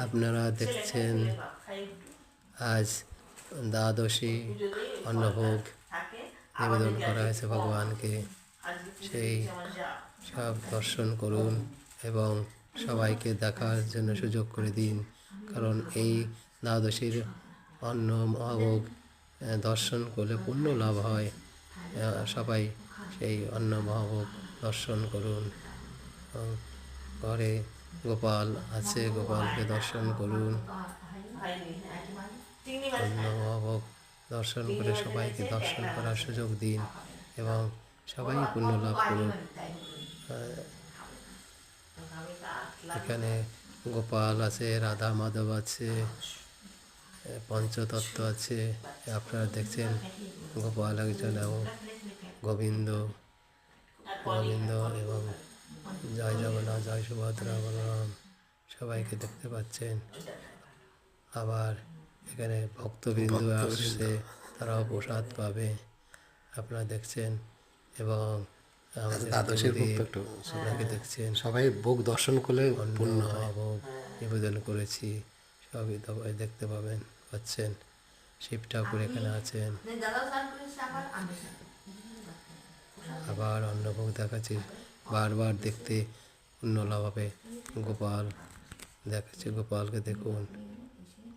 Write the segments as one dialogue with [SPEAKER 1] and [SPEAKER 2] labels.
[SPEAKER 1] আপনারা দেখছেন আজ দ্বাদশী অন্নভোগ নিবেদন করা হয়েছে ভগবানকে। সেই সব দর্শন করুন এবং সবাইকে দেখার জন্য সুযোগ করে দিন, কারণ এই দ্বাদশীর অন্ন মহাভোগ দর্শন করলে পুণ্য লাভ হয়। সবাই সেই অন্ন মহাভোগ দর্শন করুন। ঘরে গোপাল আছে, গোপালকে দর্শন করুন। অন্ন মহাভোগ দর্শন করে সবাইকে দর্শন করার সুযোগ দিন এবং সবাই পুণ্য লাভ করুন। এখানে গোপাল আছে, রাধা মাধব আছে, পঞ্চতত্ত্ব আছে। আপনারা দেখছেন গোপাল একজন এবং গোবিন্দ এবং জয় জগন্নাথ, জয় সুভদ্রা, বলরাম সবাইকে দেখতে পাচ্ছেন। আবার এখানে ভক্তবৃন্দ আসছে, তারাও প্রসাদ পাবে, আপনারা দেখছেন। এবং দ্বাদশীর আপনাকে দেখছেন, সবাই ভোগ দর্শন করলে পূর্ণ ভোগ নিবেদন করেছি, সবই দেখতে পাচ্ছেন। শিব ঠাকুর এখানে আছেন। আবার অন্নভোগ দেখাচ্ছি, বারবার দেখতে পুণ্য লাভ হবে। গোপাল দেখাচ্ছে, গোপালকে দেখুন,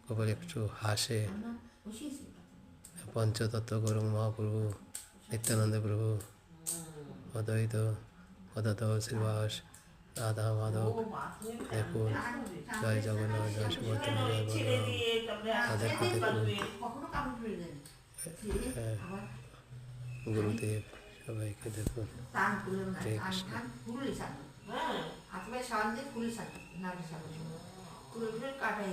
[SPEAKER 1] গোপাল একটু হাসে। পঞ্চতত্ত্ব গৌর মহাপ্রভু, নিত্যানন্দ প্রভু, অদ্বৈত পদার্থ শ্রীবাস, রাধা মাধব দেখুন, জয় জগন্নাথ, জয় সুভদ্রা, জয় বলরাম, তাদেরকে দেখুন। গুরুদেব সবাইকে দেখুন। হরে কৃষ্ণ।